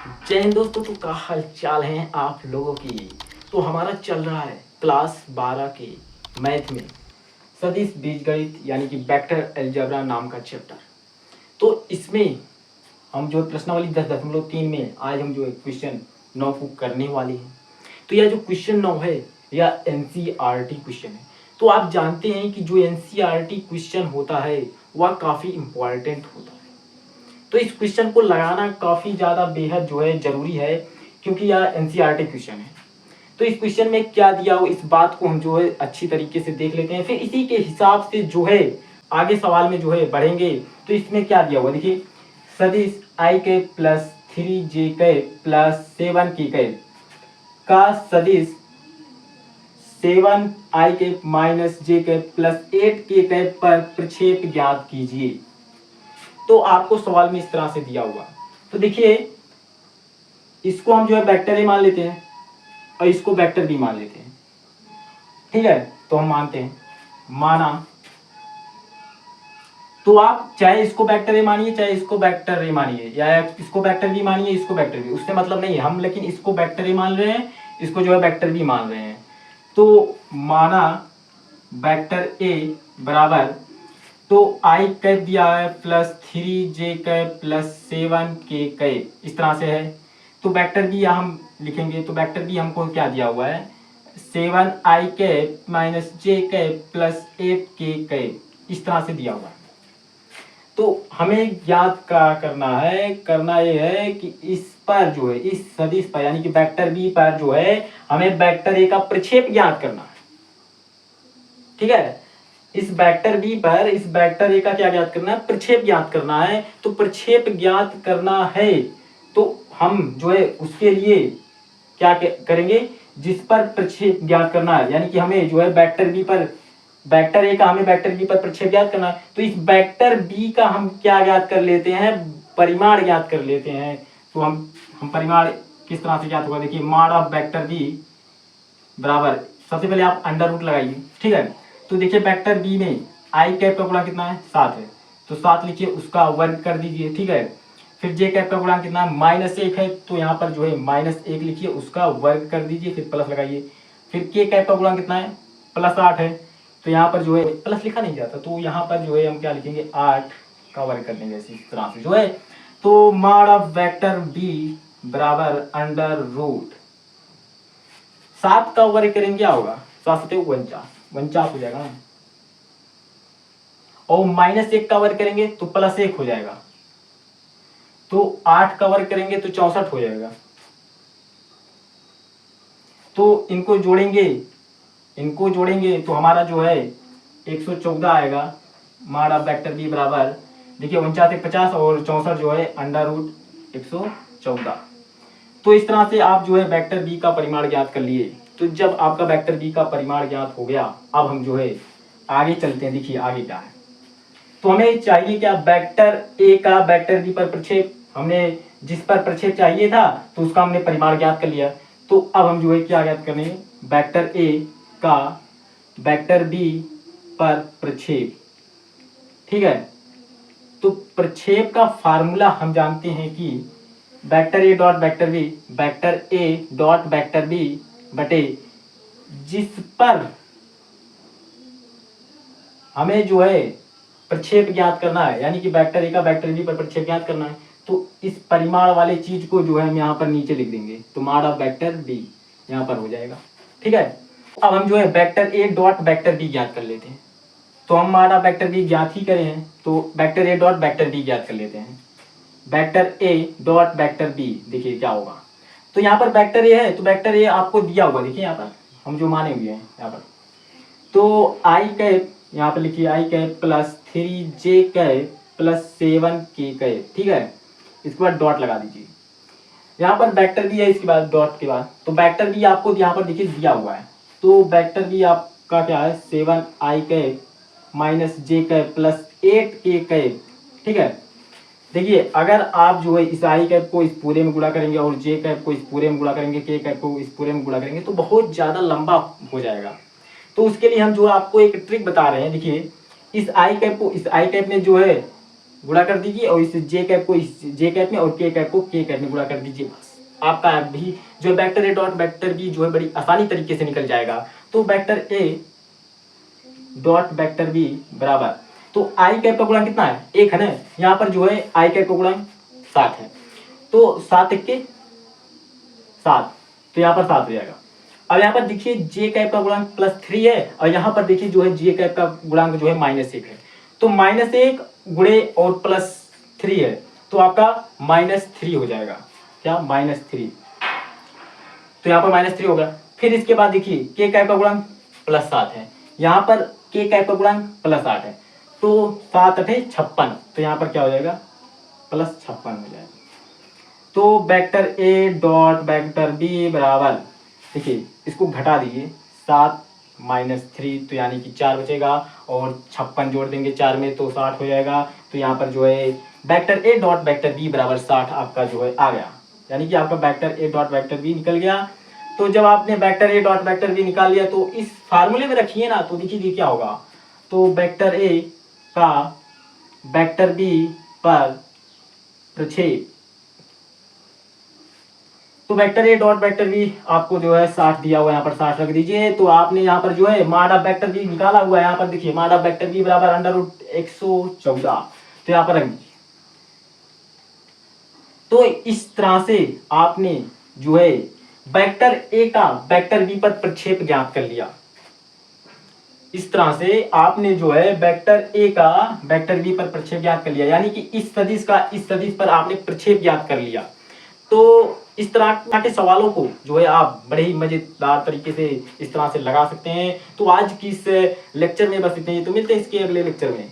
जय हिंद दोस्तों। तो क्या हाल चाल हैं आप लोगों की। तो हमारा चल रहा है क्लास 12 के मैथ में सदिश बीजगणित यानी कि वेक्टर अलजेब्रा नाम का चैप्टर। तो इसमें हम जो प्रश्नावली 10.3 में आज हम जो क्वेश्चन 9 को करने वाले हैं। तो यह जो क्वेश्चन 9 है यह एनसीईआरटी क्वेश्चन है। तो आप जानते हैं कि जो एनसीईआरटी क्वेश्चन होता है वह काफ़ी इम्पॉर्टेंट होता है। तो इस क्वेश्चन को लगाना काफ़ी ज़्यादा बेहद जो है ज़रूरी है, क्योंकि यह एनसीईआरटी क्वेश्चन है। तो इस क्वेश्चन में क्या दिया हो इस बात को हम जो है अच्छी तरीके से देख लेते हैं, फिर इसी के हिसाब से जो है आगे सवाल में जो है बढ़ेंगे। तो इसमें क्या दिया हुआ देखिए, सदिश आई के प्लस 3j के प्लस 7k के का सदिश 7i के माइनस j के प्लस 8k के पर प्रक्षेप ज्ञात कीजिए। तो आपको सवाल में इस तरह से दिया हुआ। तो देखिए, इसको हम जो है वेक्टर ए मान लेते हैं और इसको वेक्टर बी मान लेते हैं। ठीक है, तो हम मानते हैं, माना। तो आप चाहे इसको वेक्टर ए मानिए चाहे इसको वेक्टर ए मानिए, या इसको वेक्टर बी मानिए इसको वेक्टर बी, उससे मतलब नहीं है हम, लेकिन इसको वेक्टर ए मान रहे हैं, इसको जो है वेक्टर बी मान रहे हैं। तो माना वेक्टर ए बराबर, तो आई कैप दिया है plus 3j cap plus 7k cap, इस तरह से है। तो वेक्टर बी हम लिखेंगे, तो वेक्टर बी हमको क्या दिया हुआ है, 7i cap minus j cap plus 8k cap, इस तरह से दिया हुआ है। तो हमें ज्ञात क्या करना है, करना ये है कि इस पर जो है, इस सदिश पर यानी कि वेक्टर बी पर जो है हमें वेक्टर ए का प्रक्षेप ज्ञात करना है। ठीक है, इस वेक्टर बी पर इस वेक्टर ए का क्या ज्ञात करना है, प्रक्षेप ज्ञात करना है। तो प्रक्षेप ज्ञात करना है तो हम जो है उसके लिए क्या करेंगे, जिस पर प्रक्षेप ज्ञात करना है, यानी कि हमें जो है वेक्टर बी पर, वेक्टर ए का हमें वेक्टर बी पर प्रक्षेप ज्ञात करना है। तो इस वेक्टर बी का हम क्या ज्ञात कर लेते हैं, परिमाण ज्ञात कर लेते हैं। तो हम परिमाण किस तरह से ज्ञात होगा, देखिए माड ऑफ वेक्टर बी बराबर, सबसे पहले आप अंडर रूट लगाइए। ठीक है, तो देखिए वेक्टर बी में आई कैप का गुणा कितना है, 7 है, तो 7 लिखिए, उसका वर्ग कर दीजिए। ठीक है, फिर जे कैप का गुणा कितना है, -1 है, तो यहाँ पर जो है -1 लिखिए, उसका वर्ग कर दीजिए, फिर प्लस लगाइए। फिर के कैप का गुणा कितना है, +8 है, तो यहाँ पर जो है प्लस लिखा नहीं जाता, तो यहाँ पर जो है हम क्या लिखेंगे, 8 का वर्ग कर देंगे, इस तरह से जो है। तो मॉड ऑफ वेक्टर बी बराबर अंडर रूट 7 का वर्ग करेंगे, क्या होगा, 7 से 49 हो जाएगा ना, और -1 का वर्ग करेंगे तो +1 हो जाएगा, तो 8 का वर्ग करेंगे तो 64 हो जाएगा। तो इनको जोड़ेंगे तो हमारा जो है 114 आएगा। मॉड ऑफ वेक्टर बी बराबर, देखिए 49 एक 50 और 64 जो है अंडर रूट 114। तो इस तरह से आप जो है वेक्टर बी का परिमाण ज्ञात कर लिए। तो जब आपका वेक्टर बी का परिमाण ज्ञात हो गया, अब हम जो है आगे चलते हैं। देखिए आगे क्या है, तो हमें चाहिए क्या, वेक्टर ए का वेक्टर बी पर प्रक्षेप, हमने जिस पर प्रक्षेप चाहिए था तो उसका हमने परिमाण ज्ञात कर लिया। तो अब हम जो है क्या ज्ञात करेंगे, वेक्टर ए का वेक्टर बी पर प्रक्षेप। ठीक है, तो प्रक्षेप का फार्मूला हम जानते हैं कि vector A dot vector B, vector A dot vector B बटे जिस पर हमें जो है प्रक्षेप ज्ञात करना है, यानी कि वेक्टर ए का वेक्टर बी पर प्रक्षेप ज्ञात करना है, तो इस परिमाण वाले चीज को जो है हम यहाँ पर नीचे लिख देंगे, तो मॉड ऑफ वेक्टर बी यहाँ पर हो जाएगा। ठीक है, अब हम जो है vector A dot vector B ज्ञात कर लेते हैं। तो हम मॉड ऑफ वेक्टर बी ज्ञात ही करे हैं, तो vector A dot vector B ज्ञात कर लेते हैं। Vector A dot vector B, देखिए क्या होगा, तो यहाँ पर वेक्टर ए है, तो वेक्टर ए आपको दिया हुआ, देखिए यहाँ पर हम जो माने हुए हैं यहाँ पर, तो आई कैप यहाँ पर लिखिए, i cap plus 3j cap plus 7k cap. ठीक है, इसके बाद डॉट लगा दीजिए, यहाँ पर वेक्टर बी है, इसके बाद डॉट के बाद, तो वेक्टर बी आपको यहाँ पर देखिए दिया हुआ है। तो वेक्टर बी आपका क्या है, 7i cap minus j cap plus 8k cap. ठीक है, देखिए अगर आप जो है इस आई कैप को इस पूरे में गुणा करेंगे और जे कैप को इस पूरे में गुणा करेंगे, के कैप को इस पूरे में गुणा करेंगे, तो बहुत ज़्यादा लंबा हो जाएगा। तो उसके लिए हम जो आपको एक ट्रिक बता रहे हैं, देखिए इस आई कैप को इस आई कैप में जो है गुणा कर दीजिए और इस जे कैप को इस जे कैप में और के कैप को के कैप में गुणा कर दीजिए, बस आपका भी जो vector A dot vector B जो है बड़ी आसानी तरीके से निकल जाएगा। तो vector A dot vector B बराबर, तो आई कैप का गुणांक कितना है, 1 है ना, यहाँ पर जो है आई कैप का गुणांक 7 है, तो 7 के 7, तो यहाँ पर 7 हो जाएगा। अब यहाँ पर देखिए जे कैप का गुणांक +3 है और यहाँ पर देखिए जो है जे कैप का गुणांक जो है -1 है, तो -1 गुणे और +3 है, तो आपका -3 हो जाएगा, क्या -3, तो यहाँ पर -3 होगा। फिर इसके बाद देखिए के कैप का गुणांक +7 है, यहाँ पर के कैप का गुणांक +8 है, तो 7 8 56, तो यहाँ पर क्या हो जाएगा +56 हो जाएगा। तो vector A dot vector B बराबर, देखिए इसको घटा दीजिए, 7 -3 तो यानी कि 4 बचेगा और 56 जोड़ देंगे 4 में तो 60 हो जाएगा। तो यहाँ पर जो है vector A dot vector B बराबर 60 आपका जो है आ गया, यानी कि आपका vector A dot vector B निकल गया। तो जब आपने vector A dot vector B निकाल लिया तो इस फार्मूले में रखिए ना, तो देखिए क्या होगा, तो वेक्टर ए का वेक्टर बी पर प्रक्षेप, तो vector A dot vector B आपको जो है 60 दिया हुआ है, यहाँ पर 60 रख दीजिए। तो आपने यहाँ पर जो है मॉड ऑफ वेक्टर बी निकाला हुआ है, यहाँ पर देखिए मॉड ऑफ वेक्टर बी बराबर √114, तो यहाँ पर रख दीजिए। तो इस तरह से आपने जो है वेक्टर ए का वेक्टर बी पर प्रक्षेप ज्ञात कर लिया। इस तरह से आपने जो है वेक्टर ए का वेक्टर बी पर प्रक्षेप ज्ञात कर लिया, यानी कि इस सदिश का इस सदिश पर आपने प्रक्षेप ज्ञात कर लिया। तो इस तरह के सवालों को जो है आप बड़े ही मजेदार तरीके से इस तरह से लगा सकते हैं। तो आज की इस लेक्चर में बस इतने ही, तो मिलते हैं इसके अगले लेक्चर में।